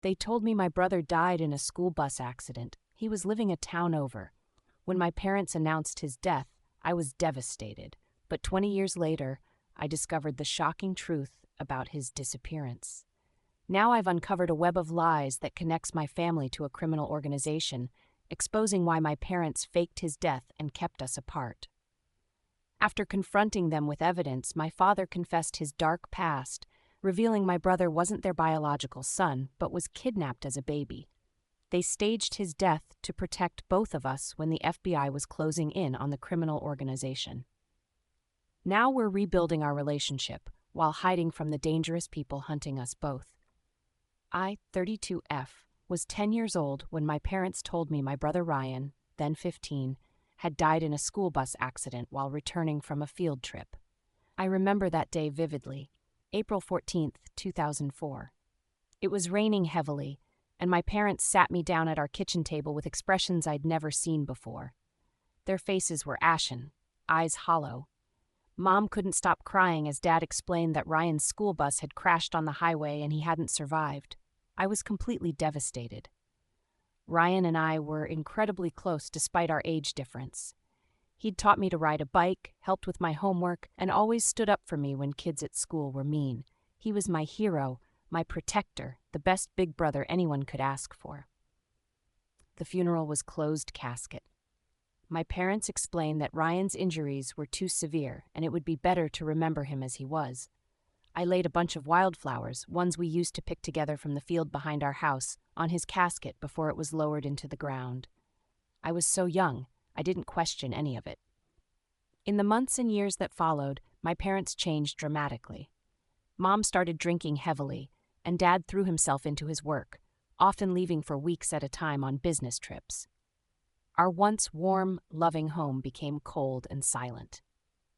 They told me my brother died in a school bus accident. He was living a town over. When my parents announced his death, I was devastated. But 20 years later, I discovered the shocking truth about his disappearance. Now I've uncovered a web of lies that connects my family to a criminal organization, exposing why my parents faked his death and kept us apart. After confronting them with evidence, my father confessed his dark past, revealing my brother wasn't their biological son, but was kidnapped as a baby. They staged his death to protect both of us when the FBI was closing in on the criminal organization. Now we're rebuilding our relationship while hiding from the dangerous people hunting us both. I, 32F, was 10 years old when my parents told me my brother Ryan, then 15, had died in a school bus accident while returning from a field trip. I remember that day vividly, April 14, 2004. It was raining heavily, and my parents sat me down at our kitchen table with expressions I'd never seen before. Their faces were ashen, eyes hollow. Mom couldn't stop crying as Dad explained that Ryan's school bus had crashed on the highway and he hadn't survived. I was completely devastated. Ryan and I were incredibly close despite our age difference. He'd taught me to ride a bike, helped with my homework, and always stood up for me when kids at school were mean. He was my hero, my protector, the best big brother anyone could ask for. The funeral was closed casket. My parents explained that Ryan's injuries were too severe and it would be better to remember him as he was. I laid a bunch of wildflowers, ones we used to pick together from the field behind our house, on his casket before it was lowered into the ground. I was so young, I didn't question any of it. In the months and years that followed, my parents changed dramatically. Mom started drinking heavily, and Dad threw himself into his work, often leaving for weeks at a time on business trips. Our once warm, loving home became cold and silent.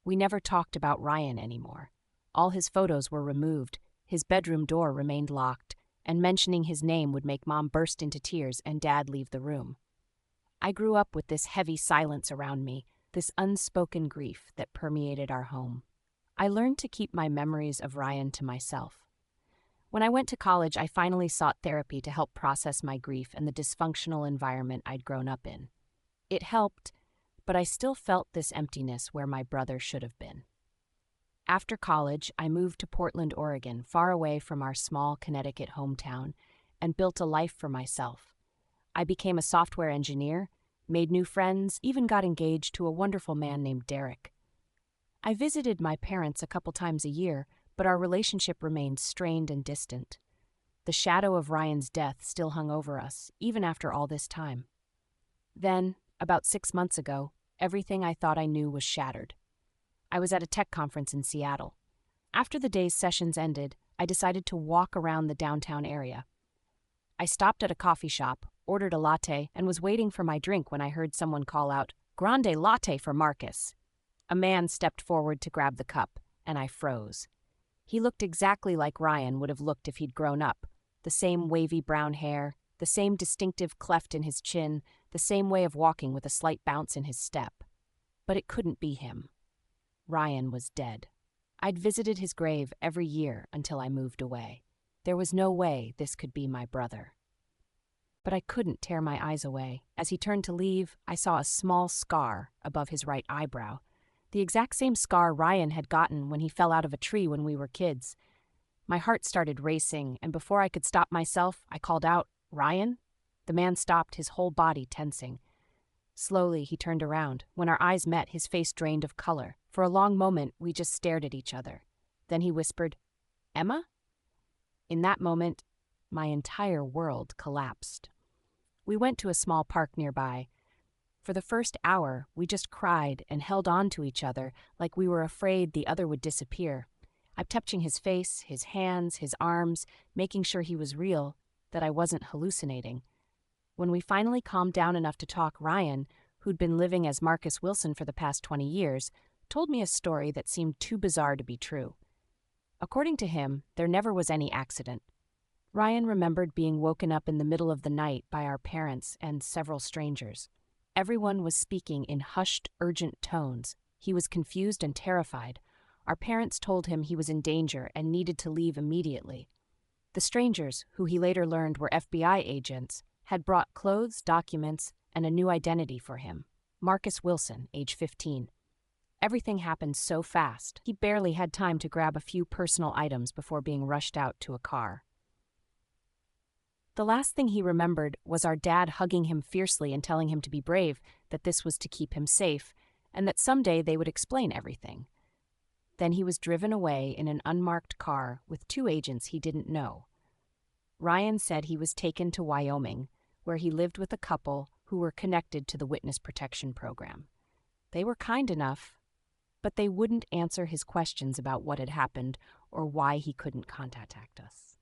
We never talked about Ryan anymore. All his photos were removed, his bedroom door remained locked, and mentioning his name would make Mom burst into tears and Dad leave the room. I grew up with this heavy silence around me, this unspoken grief that permeated our home. I learned to keep my memories of Ryan to myself. When I went to college, I finally sought therapy to help process my grief and the dysfunctional environment I'd grown up in. It helped, but I still felt this emptiness where my brother should have been. After college, I moved to Portland, Oregon, far away from our small Connecticut hometown, and built a life for myself. I became a software engineer, made new friends, even got engaged to a wonderful man named Derek. I visited my parents a couple times a year, but our relationship remained strained and distant. The shadow of Ryan's death still hung over us, even after all this time. Then, about 6 months ago, everything I thought I knew was shattered. I was at a tech conference in Seattle. After the day's sessions ended, I decided to walk around the downtown area. I stopped at a coffee shop, ordered a latte, and was waiting for my drink when I heard someone call out, "Grande latte for Marcus." A man stepped forward to grab the cup, and I froze. He looked exactly like Ryan would have looked if he'd grown up. The same wavy brown hair, the same distinctive cleft in his chin, the same way of walking with a slight bounce in his step. But it couldn't be him. Ryan was dead. I'd visited his grave every year until I moved away. There was no way this could be my brother. But I couldn't tear my eyes away. As he turned to leave, I saw a small scar above his right eyebrow, the exact same scar Ryan had gotten when he fell out of a tree when we were kids. My heart started racing, and before I could stop myself, I called out, "Ryan?" The man stopped, his whole body tensing. Slowly, he turned around. When our eyes met, his face drained of color. For a long moment, we just stared at each other. Then he whispered, "Emma?" In that moment, my entire world collapsed. We went to a small park nearby. For the first hour, we just cried and held on to each other like we were afraid the other would disappear. I kept touching his face, his hands, his arms, making sure he was real, that I wasn't hallucinating. When we finally calmed down enough to talk, Ryan, who'd been living as Marcus Wilson for the past 20 years, told me a story that seemed too bizarre to be true. According to him, there never was any accident. Ryan remembered being woken up in the middle of the night by our parents and several strangers. Everyone was speaking in hushed, urgent tones. He was confused and terrified. Our parents told him he was in danger and needed to leave immediately. The strangers, who he later learned were FBI agents, had brought clothes, documents, and a new identity for him. Marcus Wilson, age 15. Everything happened so fast, he barely had time to grab a few personal items before being rushed out to a car. The last thing he remembered was our dad hugging him fiercely and telling him to be brave, that this was to keep him safe, and that someday they would explain everything. Then he was driven away in an unmarked car with 2 agents he didn't know. Ryan said he was taken to Wyoming, where he lived with a couple who were connected to the Witness Protection Program. They were kind enough, but they wouldn't answer his questions about what had happened or why he couldn't contact us.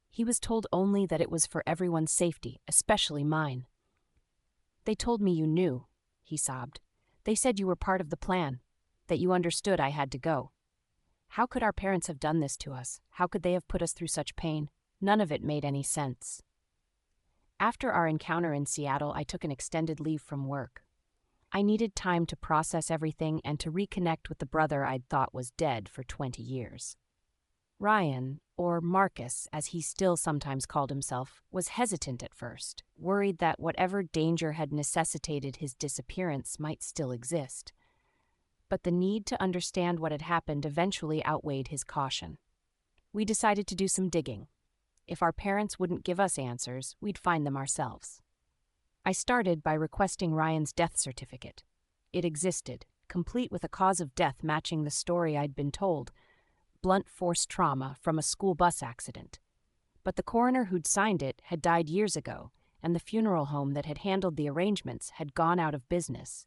He was told only that it was for everyone's safety, especially mine. "They told me you knew," he sobbed. "They said you were part of the plan, that you understood I had to go. How could our parents have done this to us? How could they have put us through such pain? None of it made any sense." After our encounter in Seattle, I took an extended leave from work. I needed time to process everything and to reconnect with the brother I'd thought was dead for 20 years. Ryan, or Marcus as he still sometimes called himself, was hesitant at first, worried that whatever danger had necessitated his disappearance might still exist. But the need to understand what had happened eventually outweighed his caution. We decided to do some digging. If our parents wouldn't give us answers, we'd find them ourselves. I started by requesting Ryan's death certificate. It existed, complete with a cause of death matching the story I'd been told: blunt force trauma from a school bus accident. But the coroner who'd signed it had died years ago, and the funeral home that had handled the arrangements had gone out of business.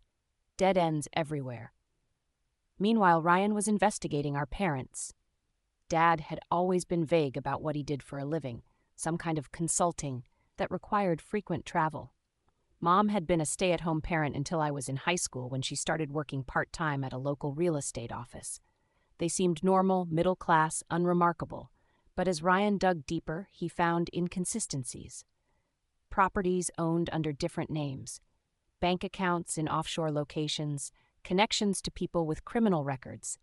Dead ends everywhere. Meanwhile, Ryan was investigating our parents. Dad had always been vague about what he did for a living, some kind of consulting that required frequent travel. Mom had been a stay-at-home parent until I was in high school, when she started working part-time at a local real estate office. They seemed normal, middle-class, unremarkable, but as Ryan dug deeper, he found inconsistencies. Properties owned under different names, bank accounts in offshore locations, connections to people with criminal records.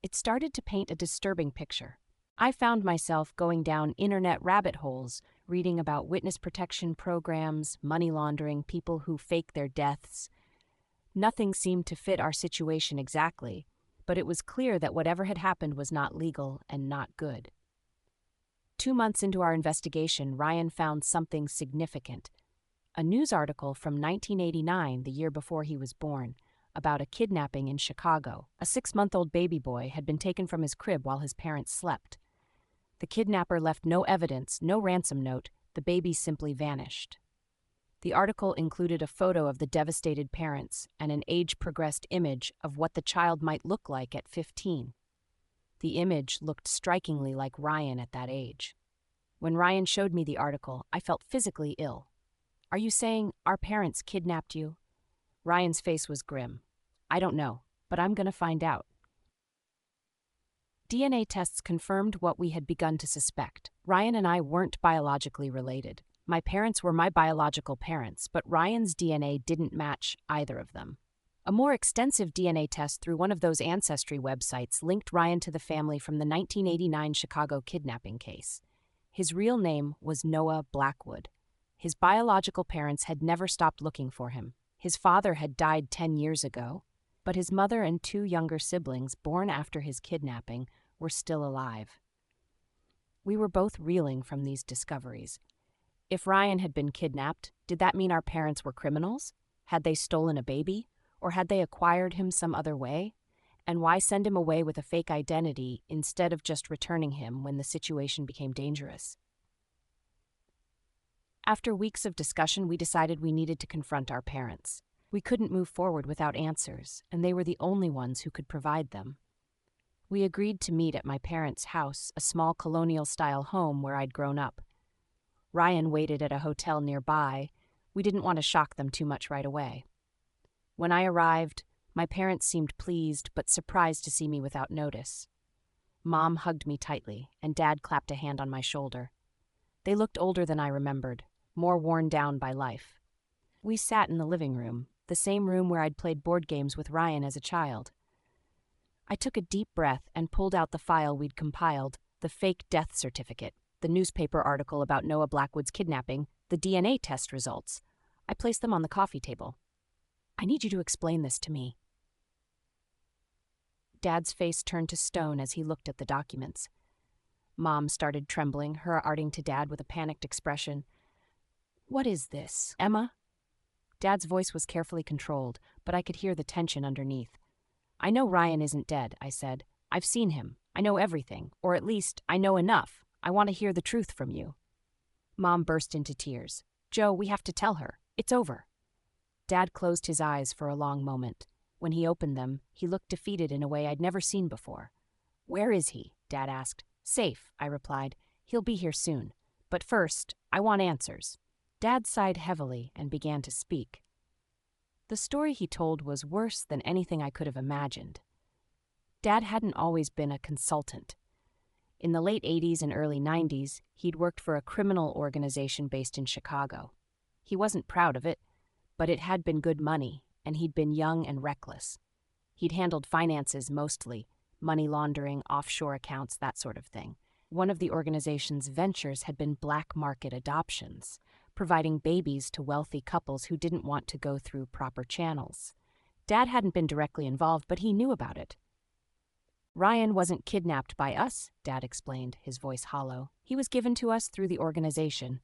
It started to paint a disturbing picture. I found myself going down internet rabbit holes, reading about witness protection programs, money laundering, people who fake their deaths. Nothing seemed to fit our situation exactly, but it was clear that whatever had happened was not legal and not good. 2 months into our investigation, Ryan found something significant. A news article from 1989, the year before he was born, about a kidnapping in Chicago. A 6-month-old baby boy had been taken from his crib while his parents slept. The kidnapper left no evidence, no ransom note. The baby simply vanished. The article included a photo of the devastated parents and an age-progressed image of what the child might look like at 15. The image looked strikingly like Ryan at that age. When Ryan showed me the article, I felt physically ill. "Are you saying our parents kidnapped you?" Ryan's face was grim. "I don't know, but I'm going to find out." DNA tests confirmed what we had begun to suspect. Ryan and I weren't biologically related. My parents were my biological parents, but Ryan's DNA didn't match either of them. A more extensive DNA test through one of those ancestry websites linked Ryan to the family from the 1989 Chicago kidnapping case. His real name was Noah Blackwood. His biological parents had never stopped looking for him. His father had died 10 years ago, but his mother and 2 younger siblings, born after his kidnapping, were still alive. We were both reeling from these discoveries. If Ryan had been kidnapped, did that mean our parents were criminals? Had they stolen a baby? Or had they acquired him some other way? And why send him away with a fake identity instead of just returning him when the situation became dangerous? After weeks of discussion, we decided we needed to confront our parents. We couldn't move forward without answers, and they were the only ones who could provide them. We agreed to meet at my parents' house, a small colonial-style home where I'd grown up. Ryan waited at a hotel nearby. We didn't want to shock them too much right away. When I arrived, my parents seemed pleased but surprised to see me without notice. Mom hugged me tightly, and Dad clapped a hand on my shoulder. They looked older than I remembered, more worn down by life. We sat in the living room, the same room where I'd played board games with Ryan as a child. I took a deep breath and pulled out the file we'd compiled, the fake death certificate, the newspaper article about Noah Blackwood's kidnapping, the DNA test results. I placed them on the coffee table. I need you to explain this to me. Dad's face turned to stone as he looked at the documents. Mom started trembling, her arting to Dad with a panicked expression. What is this, Emma? Dad's voice was carefully controlled, but I could hear the tension underneath. I know Ryan isn't dead, I said. I've seen him. I know everything, or at least I know enough. I want to hear the truth from you. Mom burst into tears. Joe, we have to tell her. It's over. Dad closed his eyes for a long moment. When he opened them, he looked defeated in a way I'd never seen before. Where is he? Dad asked. Safe, I replied. He'll be here soon. But first, I want answers. Dad sighed heavily and began to speak. The story he told was worse than anything I could have imagined. Dad hadn't always been a consultant. In the late 80s and early 90s, he'd worked for a criminal organization based in Chicago. He wasn't proud of it, but it had been good money, and he'd been young and reckless. He'd handled finances mostly, money laundering, offshore accounts, that sort of thing. One of the organization's ventures had been black market adoptions, providing babies to wealthy couples who didn't want to go through proper channels. Dad hadn't been directly involved, but he knew about it. Ryan wasn't kidnapped by us, Dad explained, his voice hollow. He was given to us through the organization.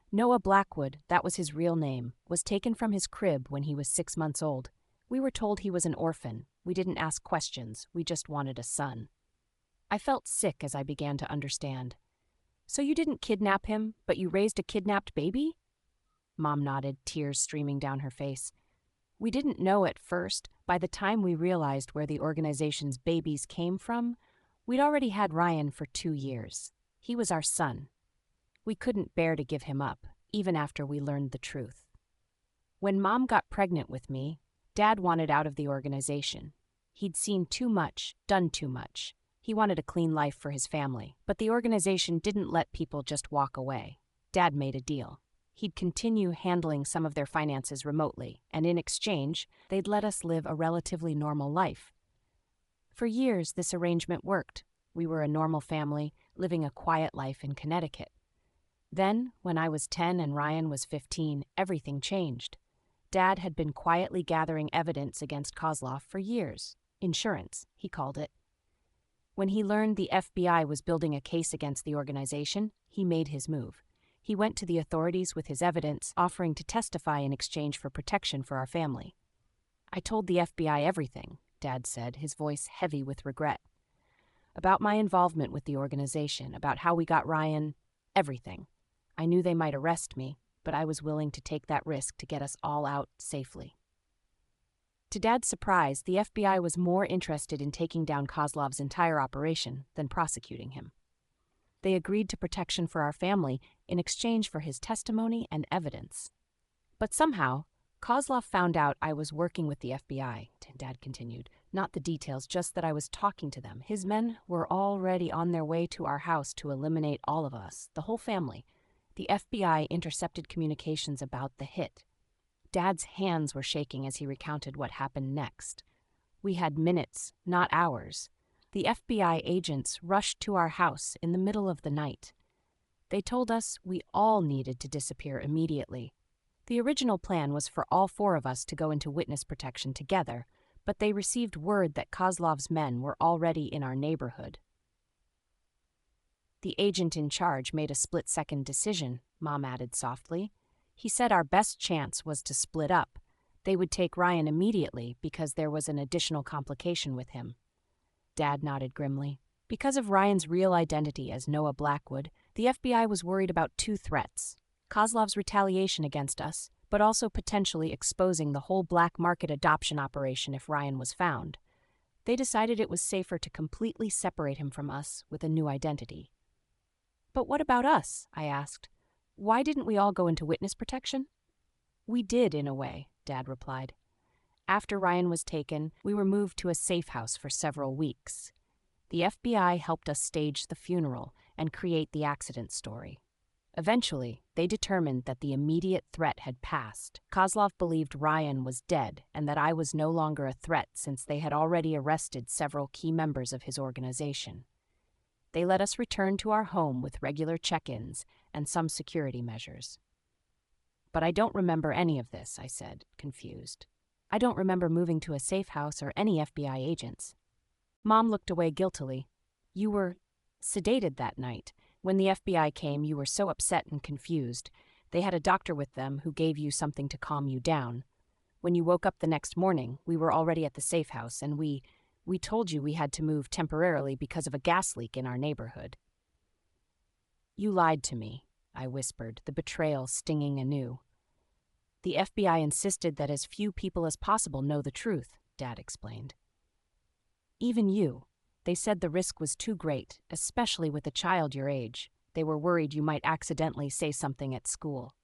Noah Blackwood, that was his real name, was taken from his crib when he was 6 months old. We were told he was an orphan. We didn't ask questions. We just wanted a son. I felt sick as I began to understand. So you didn't kidnap him, but you raised a kidnapped baby? Mom nodded, tears streaming down her face. We didn't know at first. By the time we realized where the organization's babies came from, we'd already had Ryan for 2 years. He was our son. We couldn't bear to give him up, even after we learned the truth. When Mom got pregnant with me, Dad wanted out of the organization. He'd seen too much, done too much. He wanted a clean life for his family, but the organization didn't let people just walk away. Dad made a deal. He'd continue handling some of their finances remotely, and in exchange, they'd let us live a relatively normal life. For years, this arrangement worked. We were a normal family, living a quiet life in Connecticut. Then, when I was 10 and Ryan was 15, everything changed. Dad had been quietly gathering evidence against Kozlov for years. Insurance, he called it. When he learned the FBI was building a case against the organization, he made his move. He went to the authorities with his evidence, offering to testify in exchange for protection for our family. I told the FBI everything, Dad said, his voice heavy with regret. About my involvement with the organization, about how we got Ryan, everything. I knew they might arrest me, but I was willing to take that risk to get us all out safely. To Dad's surprise, the FBI was more interested in taking down Kozlov's entire operation than prosecuting him. They agreed to protection for our family in exchange for his testimony and evidence. But somehow, Kozlov found out I was working with the FBI, Dad continued. Not the details, just that I was talking to them. His men were already on their way to our house to eliminate all of us, the whole family. The FBI intercepted communications about the hit. Dad's hands were shaking as he recounted what happened next. We had minutes, not hours. The FBI agents rushed to our house in the middle of the night. They told us we all needed to disappear immediately. The original plan was for all 4 of us to go into witness protection together, but they received word that Kozlov's men were already in our neighborhood. The agent in charge made a split-second decision, Mom added softly. He said our best chance was to split up. They would take Ryan immediately because there was an additional complication with him. Dad nodded grimly. Because of Ryan's real identity as Noah Blackwood, the FBI was worried about 2 threats. Kozlov's retaliation against us, but also potentially exposing the whole black market adoption operation if Ryan was found. They decided it was safer to completely separate him from us with a new identity. But what about us? I asked. Why didn't we all go into witness protection? We did, in a way, Dad replied. After Ryan was taken, we were moved to a safe house for several weeks. The FBI helped us stage the funeral and create the accident story. Eventually, they determined that the immediate threat had passed. Kozlov believed Ryan was dead and that I was no longer a threat since they had already arrested several key members of his organization. They let us return to our home with regular check-ins and some security measures. But I don't remember any of this, I said, confused. I don't remember moving to a safe house or any FBI agents. Mom looked away guiltily. You were sedated that night. When the FBI came, you were so upset and confused. They had a doctor with them who gave you something to calm you down. When you woke up the next morning, we were already at the safe house, and we told you we had to move temporarily because of a gas leak in our neighborhood. You lied to me, I whispered, the betrayal stinging anew. The FBI insisted that as few people as possible know the truth, Dad explained. Even you. They said the risk was too great, especially with a child your age. They were worried you might accidentally say something at school.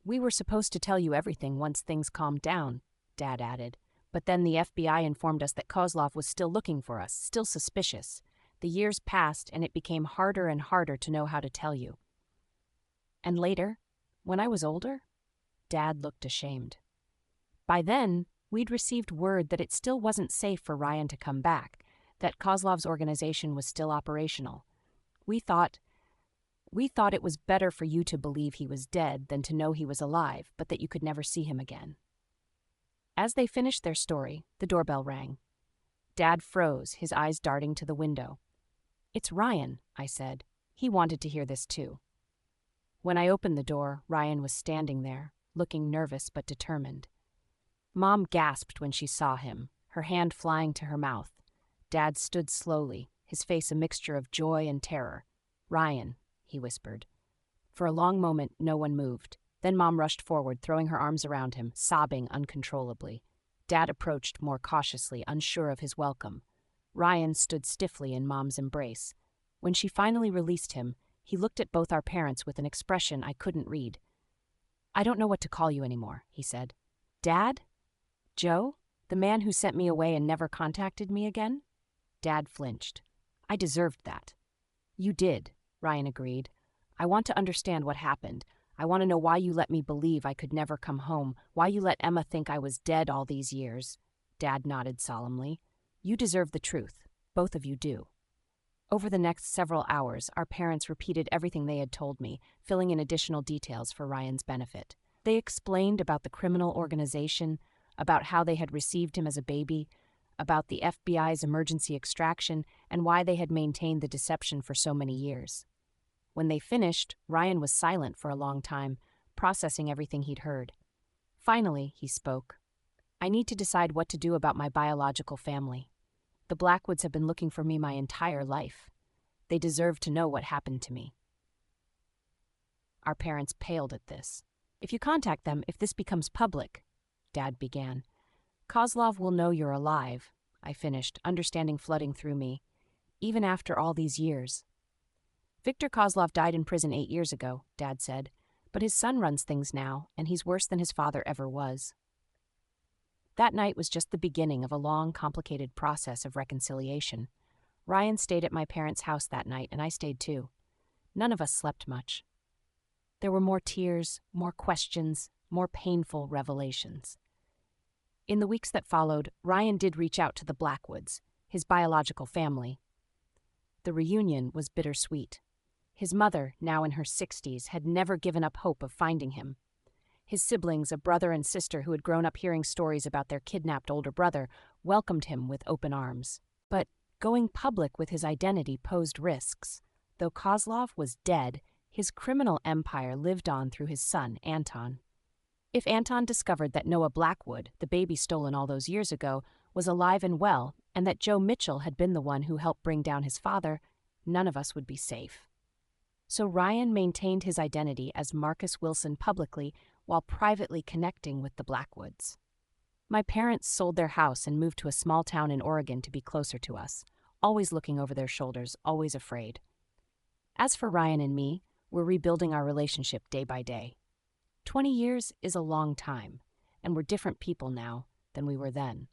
We were supposed to tell you everything once things calmed down, Dad added. But then the FBI informed us that Kozlov was still looking for us, still suspicious. The years passed, and it became harder and harder to know how to tell you. And later, when I was older, Dad looked ashamed. By then, we'd received word that it still wasn't safe for Ryan to come back, that Kozlov's organization was still operational. We thought it was better for you to believe he was dead than to know he was alive, but that you could never see him again. As they finished their story, the doorbell rang. Dad froze, his eyes darting to the window. It's Ryan, I said. He wanted to hear this too. When I opened the door, Ryan was standing there, looking nervous but determined. Mom gasped when she saw him, her hand flying to her mouth. Dad stood slowly, his face a mixture of joy and terror. Ryan, he whispered. For a long moment, no one moved. Then Mom rushed forward, throwing her arms around him, sobbing uncontrollably. Dad approached more cautiously, unsure of his welcome. Ryan stood stiffly in Mom's embrace. When she finally released him, he looked at both our parents with an expression I couldn't read. I don't know what to call you anymore, he said. Dad? Joe? The man who sent me away and never contacted me again? Dad flinched. I deserved that. You did, Ryan agreed. I want to understand what happened. I want to know why you let me believe I could never come home, why you let Emma think I was dead all these years. Dad nodded solemnly. You deserve the truth. Both of you do. Over the next several hours, our parents repeated everything they had told me, filling in additional details for Ryan's benefit. They explained about the criminal organization, about how they had received him as a baby, about the FBI's emergency extraction, and why they had maintained the deception for so many years. When they finished, Ryan was silent for a long time, processing everything he'd heard. Finally, he spoke. I need to decide what to do about my biological family. The Blackwoods have been looking for me my entire life. They deserve to know what happened to me. Our parents paled at this. If you contact them, if this becomes public, Dad began. Kozlov will know you're alive, I finished, understanding flooding through me. Even after all these years. Viktor Kozlov died in prison 8 years ago, Dad said, but his son runs things now, and he's worse than his father ever was. That night was just the beginning of a long, complicated process of reconciliation. Ryan stayed at my parents' house that night, and I stayed too. None of us slept much. There were more tears, more questions, more painful revelations. In the weeks that followed, Ryan did reach out to the Blackwoods, his biological family. The reunion was bittersweet. His mother, now in her 60s, had never given up hope of finding him. His siblings, a brother and sister who had grown up hearing stories about their kidnapped older brother, welcomed him with open arms. But going public with his identity posed risks. Though Kozlov was dead, his criminal empire lived on through his son, Anton. If Anton discovered that Noah Blackwood, the baby stolen all those years ago, was alive and well, and that Joe Mitchell had been the one who helped bring down his father, none of us would be safe. So Ryan maintained his identity as Marcus Wilson publicly while privately connecting with the Blackwoods. My parents sold their house and moved to a small town in Oregon to be closer to us, always looking over their shoulders, always afraid. As for Ryan and me, we're rebuilding our relationship day by day. 20 years is a long time, and we're different people now than we were then.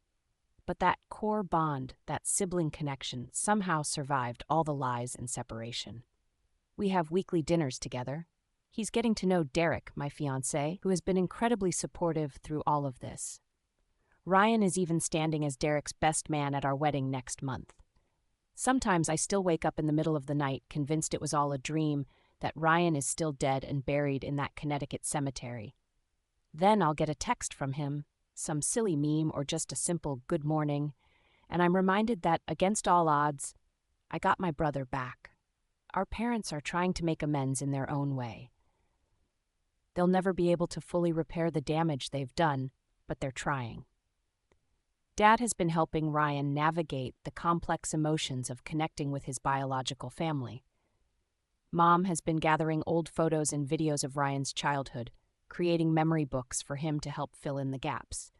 But that core bond, that sibling connection, somehow survived all the lies and separation. We have weekly dinners together. He's getting to know Derek, my fiancé, who has been incredibly supportive through all of this. Ryan is even standing as Derek's best man at our wedding next month. Sometimes I still wake up in the middle of the night, convinced it was all a dream, that Ryan is still dead and buried in that Connecticut cemetery. Then I'll get a text from him, some silly meme or just a simple good morning, and I'm reminded that, against all odds, I got my brother back. Our parents are trying to make amends in their own way. They'll never be able to fully repair the damage they've done, but they're trying. Dad has been helping Ryan navigate the complex emotions of connecting with his biological family. Mom has been gathering old photos and videos of Ryan's childhood, creating memory books for him to help fill in the gaps.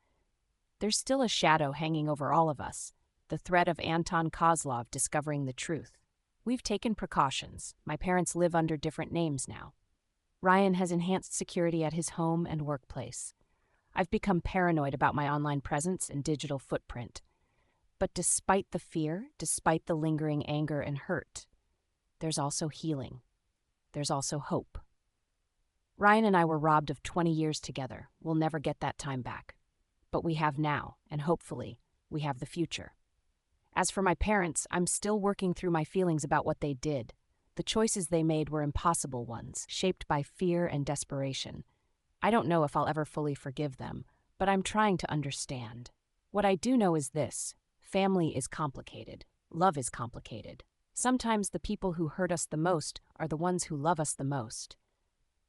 There's still a shadow hanging over all of us, the threat of Anton Kozlov discovering the truth. We've taken precautions. My parents live under different names now. Ryan has enhanced security at his home and workplace. I've become paranoid about my online presence and digital footprint. But despite the fear, despite the lingering anger and hurt, there's also healing. There's also hope. Ryan and I were robbed of 20 years together. We'll never get that time back. But we have now, and hopefully, we have the future. As for my parents, I'm still working through my feelings about what they did. The choices they made were impossible ones, shaped by fear and desperation. I don't know if I'll ever fully forgive them, but I'm trying to understand. What I do know is this: family is complicated. Love is complicated. Sometimes the people who hurt us the most are the ones who love us the most.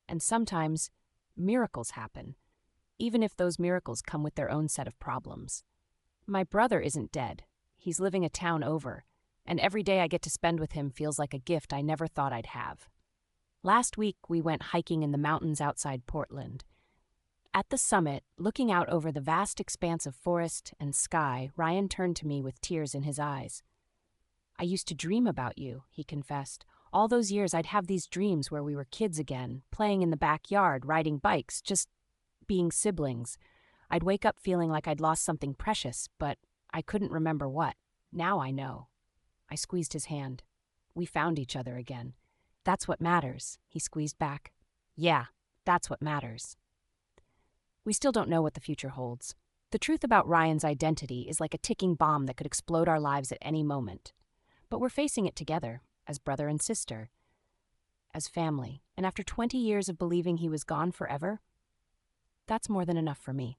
And sometimes miracles happen, even if those miracles come with their own set of problems. My brother isn't dead. He's living a town over, and every day I get to spend with him feels like a gift I never thought I'd have. Last week, we went hiking in the mountains outside Portland. At the summit, looking out over the vast expanse of forest and sky, Ryan turned to me with tears in his eyes. "I used to dream about you," he confessed. "All those years I'd have these dreams where we were kids again, playing in the backyard, riding bikes, just being siblings. I'd wake up feeling like I'd lost something precious, but I couldn't remember what. Now I know." I squeezed his hand. "We found each other again. That's what matters," he squeezed back. "Yeah, that's what matters." We still don't know what the future holds. The truth about Ryan's identity is like a ticking bomb that could explode our lives at any moment. But we're facing it together, as brother and sister, as family, and after 20 years of believing he was gone forever, that's more than enough for me.